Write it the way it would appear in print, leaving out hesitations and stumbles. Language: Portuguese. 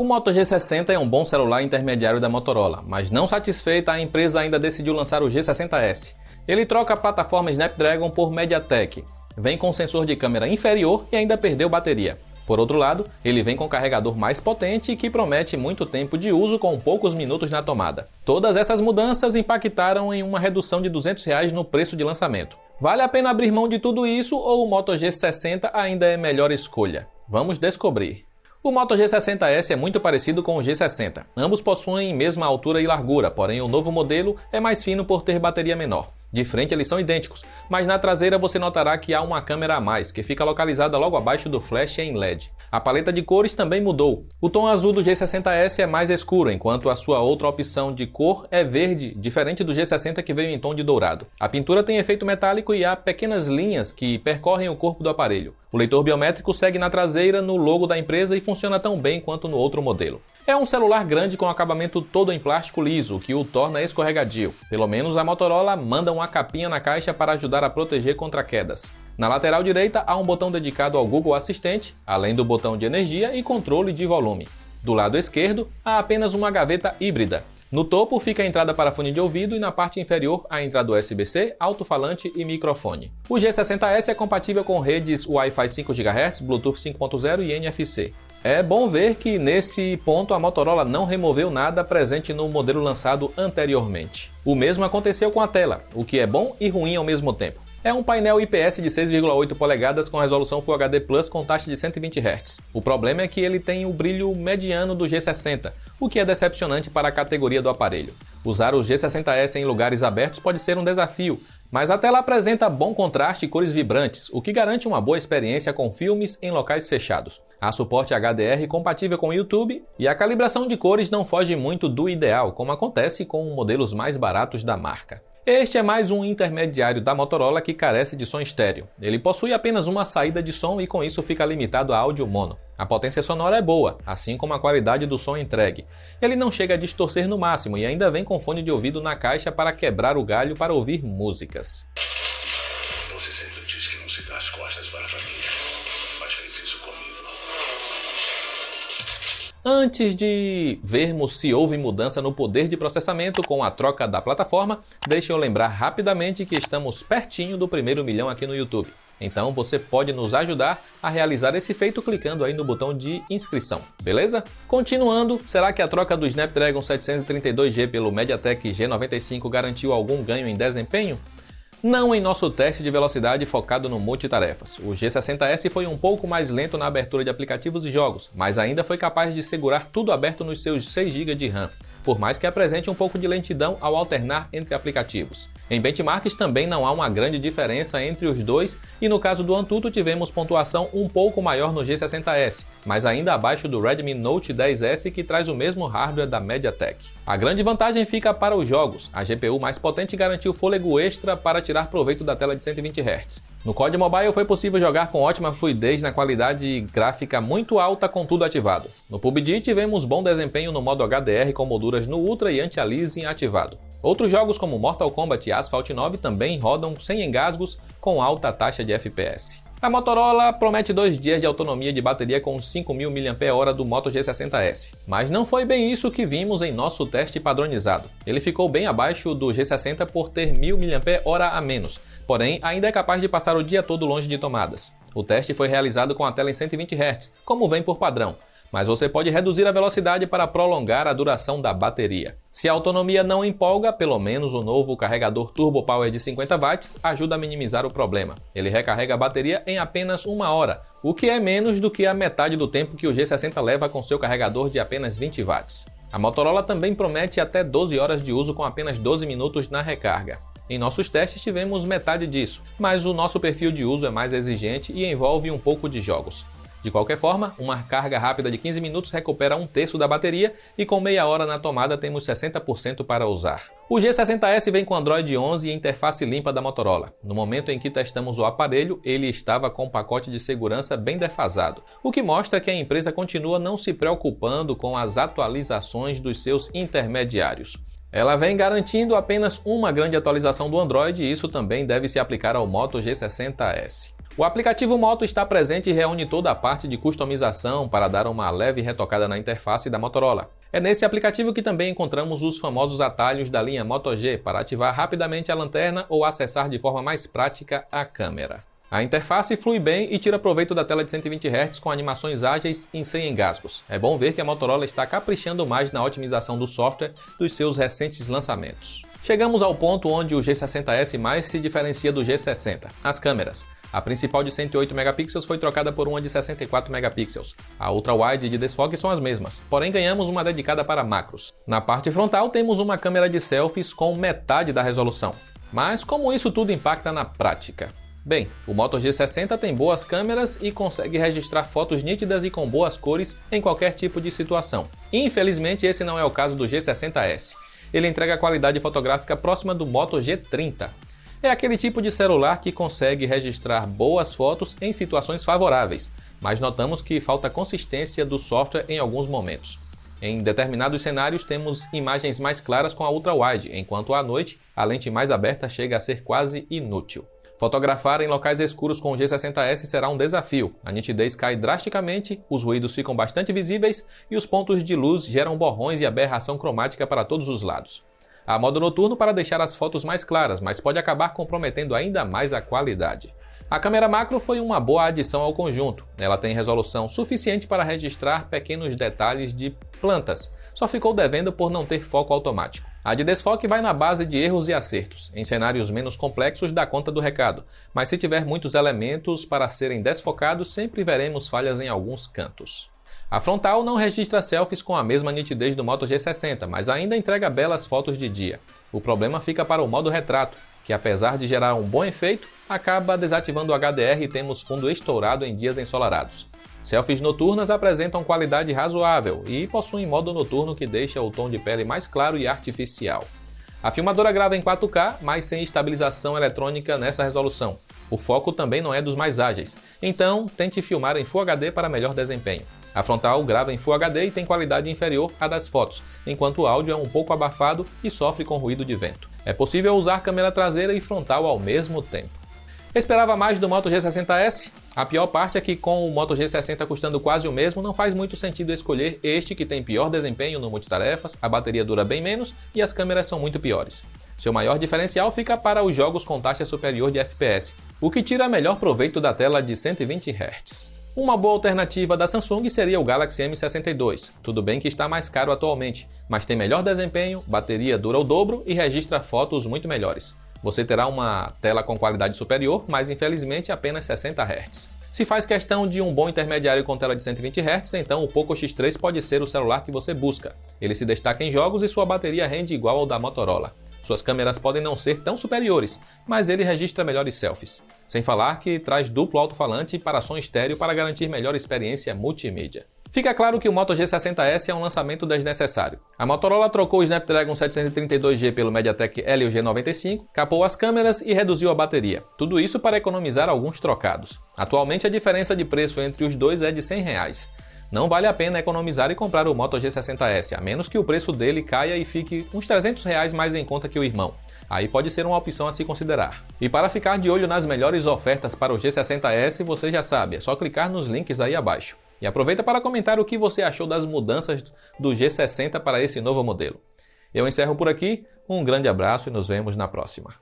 O Moto G60 é um bom celular intermediário da Motorola, mas não satisfeita, a empresa ainda decidiu lançar o G60S. Ele troca a plataforma Snapdragon por MediaTek, vem com sensor de câmera inferior e ainda perdeu bateria. Por outro lado, ele vem com carregador mais potente que promete muito tempo de uso com poucos minutos na tomada. Todas essas mudanças impactaram em uma redução de R$200 no preço de lançamento. Vale a pena abrir mão de tudo isso ou o Moto G60 ainda é melhor escolha? Vamos descobrir. O Moto G60S é muito parecido com o G60. Ambos possuem mesma altura e largura, porém o novo modelo é mais fino por ter bateria menor. De frente eles são idênticos, mas na traseira você notará que há uma câmera a mais, que fica localizada logo abaixo do flash em LED. A paleta de cores também mudou. O tom azul do G60S é mais escuro, enquanto a sua outra opção de cor é verde, diferente do G60 que veio em tom de dourado. A pintura tem efeito metálico e há pequenas linhas que percorrem o corpo do aparelho. O leitor biométrico segue na traseira no logo da empresa e funciona tão bem quanto no outro modelo. É um celular grande com acabamento todo em plástico liso, o que o torna escorregadio. Pelo menos a Motorola manda uma capinha na caixa para ajudar a proteger contra quedas. Na lateral direita há um botão dedicado ao Google Assistente, além do botão de energia e controle de volume. Do lado esquerdo há apenas uma gaveta híbrida. No topo fica a entrada para fone de ouvido e na parte inferior a entrada USB-C, alto-falante e microfone. O G60S é compatível com redes Wi-Fi 5 GHz, Bluetooth 5.0 e NFC. É bom ver que nesse ponto a Motorola não removeu nada presente no modelo lançado anteriormente. O mesmo aconteceu com a tela, o que é bom e ruim ao mesmo tempo. É um painel IPS de 6,8 polegadas com resolução Full HD Plus com taxa de 120 Hz. O problema é que ele tem o brilho mediano do G60, o que é decepcionante para a categoria do aparelho. Usar o G60S em lugares abertos pode ser um desafio, mas a tela apresenta bom contraste e cores vibrantes, o que garante uma boa experiência com filmes em locais fechados. Há suporte HDR compatível com o YouTube e a calibração de cores não foge muito do ideal, como acontece com modelos mais baratos da marca. Este é mais um intermediário da Motorola que carece de som estéreo. Ele possui apenas uma saída de som e com isso fica limitado a áudio mono. A potência sonora é boa, assim como a qualidade do som entregue. Ele não chega a distorcer no máximo e ainda vem com fone de ouvido na caixa para quebrar o galho para ouvir músicas. Você sempre diz que não se dá as costas para a família, mas fez isso comigo. Antes de vermos se houve mudança no poder de processamento com a troca da plataforma, deixe eu lembrar rapidamente que estamos pertinho do primeiro milhão aqui no YouTube. Então você pode nos ajudar a realizar esse feito clicando aí no botão de inscrição, beleza? Continuando, será que a troca do Snapdragon 732G pelo MediaTek G95 garantiu algum ganho em desempenho? Não em nosso teste de velocidade focado no multitarefas. O G60S foi um pouco mais lento na abertura de aplicativos e jogos, mas ainda foi capaz de segurar tudo aberto nos seus 6 GB de RAM, por mais que apresente um pouco de lentidão ao alternar entre aplicativos. Em benchmarks também não há uma grande diferença entre os dois e no caso do Antutu tivemos pontuação um pouco maior no G60S, mas ainda abaixo do Redmi Note 10S que traz o mesmo hardware da MediaTek. A grande vantagem fica para os jogos. A GPU mais potente garantiu fôlego extra para tirar proveito da tela de 120 Hz. No COD Mobile foi possível jogar com ótima fluidez na qualidade gráfica muito alta com tudo ativado. No PUBG tivemos bom desempenho no modo HDR com molduras no Ultra e Anti-Aliasing ativado. Outros jogos como Mortal Kombat e Asphalt 9 também rodam sem engasgos com alta taxa de FPS. A Motorola promete 2 dias de autonomia de bateria com 5.000 mAh do Moto G60S, mas não foi bem isso que vimos em nosso teste padronizado. Ele ficou bem abaixo do G60 por ter 1.000 mAh a menos, porém ainda é capaz de passar o dia todo longe de tomadas. O teste foi realizado com a tela em 120 Hz, como vem por padrão, mas você pode reduzir a velocidade para prolongar a duração da bateria. Se a autonomia não empolga, pelo menos o novo carregador Turbo Power de 50 watts ajuda a minimizar o problema. Ele recarrega a bateria em apenas 1 hora, o que é menos do que a metade do tempo que o G60 leva com seu carregador de apenas 20 watts. A Motorola também promete até 12 horas de uso com apenas 12 minutos na recarga. Em nossos testes tivemos metade disso, mas o nosso perfil de uso é mais exigente e envolve um pouco de jogos. De qualquer forma, uma carga rápida de 15 minutos recupera 1/3 da bateria e com meia hora na tomada temos 60% para usar. O G60S vem com Android 11 e interface limpa da Motorola. No momento em que testamos o aparelho, ele estava com um pacote de segurança bem defasado, o que mostra que a empresa continua não se preocupando com as atualizações dos seus intermediários. Ela vem garantindo apenas uma grande atualização do Android e isso também deve se aplicar ao Moto G60S. O aplicativo Moto está presente e reúne toda a parte de customização para dar uma leve retocada na interface da Motorola. É nesse aplicativo que também encontramos os famosos atalhos da linha Moto G para ativar rapidamente a lanterna ou acessar de forma mais prática a câmera. A interface flui bem e tira proveito da tela de 120 Hz com animações ágeis e sem engasgos. É bom ver que a Motorola está caprichando mais na otimização do software dos seus recentes lançamentos. Chegamos ao ponto onde o G60S mais se diferencia do G60, as câmeras. A principal de 108 megapixels foi trocada por uma de 64 megapixels. A ultra-wide e de desfoque são as mesmas, porém ganhamos uma dedicada para macros. Na parte frontal temos uma câmera de selfies com metade da resolução. Mas como isso tudo impacta na prática? Bem, o Moto G60 tem boas câmeras e consegue registrar fotos nítidas e com boas cores em qualquer tipo de situação. Infelizmente esse não é o caso do G60S. Ele entrega a qualidade fotográfica próxima do Moto G30. É aquele tipo de celular que consegue registrar boas fotos em situações favoráveis, mas notamos que falta consistência do software em alguns momentos. Em determinados cenários temos imagens mais claras com a ultra-wide, enquanto à noite a lente mais aberta chega a ser quase inútil. Fotografar em locais escuros com o G60S será um desafio. A nitidez cai drasticamente, os ruídos ficam bastante visíveis e os pontos de luz geram borrões e aberração cromática para todos os lados. Há modo noturno para deixar as fotos mais claras, mas pode acabar comprometendo ainda mais a qualidade. A câmera macro foi uma boa adição ao conjunto. Ela tem resolução suficiente para registrar pequenos detalhes de plantas. Só ficou devendo por não ter foco automático. A de desfoque vai na base de erros e acertos. Em cenários menos complexos dá conta do recado, mas se tiver muitos elementos para serem desfocados, sempre veremos falhas em alguns cantos. A frontal não registra selfies com a mesma nitidez do Moto G60, mas ainda entrega belas fotos de dia. O problema fica para o modo retrato, que apesar de gerar um bom efeito, acaba desativando o HDR e temos fundo estourado em dias ensolarados. Selfies noturnas apresentam qualidade razoável e possuem modo noturno que deixa o tom de pele mais claro e artificial. A filmadora grava em 4K, mas sem estabilização eletrônica nessa resolução. O foco também não é dos mais ágeis, então tente filmar em Full HD para melhor desempenho. A frontal grava em Full HD e tem qualidade inferior à das fotos, enquanto o áudio é um pouco abafado e sofre com ruído de vento. É possível usar câmera traseira e frontal ao mesmo tempo. Esperava mais do Moto G60S? A pior parte é que com o Moto G60 custando quase o mesmo, não faz muito sentido escolher este que tem pior desempenho no multitarefas, a bateria dura bem menos e as câmeras são muito piores. Seu maior diferencial fica para os jogos com taxa superior de FPS, o que tira melhor proveito da tela de 120 Hz. Uma boa alternativa da Samsung seria o Galaxy M62. Tudo bem que está mais caro atualmente, mas tem melhor desempenho, bateria dura o dobro e registra fotos muito melhores. Você terá uma tela com qualidade superior, mas infelizmente apenas 60 Hz. Se faz questão de um bom intermediário com tela de 120 Hz, então o Poco X3 pode ser o celular que você busca. Ele se destaca em jogos e sua bateria rende igual ao da Motorola. Suas câmeras podem não ser tão superiores, mas ele registra melhores selfies. Sem falar que traz duplo alto-falante para som estéreo para garantir melhor experiência multimídia. Fica claro que o Moto G60S é um lançamento desnecessário. A Motorola trocou o Snapdragon 732G pelo MediaTek Helio G95, capou as câmeras e reduziu a bateria. Tudo isso para economizar alguns trocados. Atualmente a diferença de preço entre os dois é de R$100. Não vale a pena economizar e comprar o Moto G60S, a menos que o preço dele caia e fique uns R$300 mais em conta que o irmão. Aí pode ser uma opção a se considerar. E para ficar de olho nas melhores ofertas para o G60S, você já sabe, é só clicar nos links aí abaixo. E aproveita para comentar o que você achou das mudanças do G60 para esse novo modelo. Eu encerro por aqui, um grande abraço e nos vemos na próxima.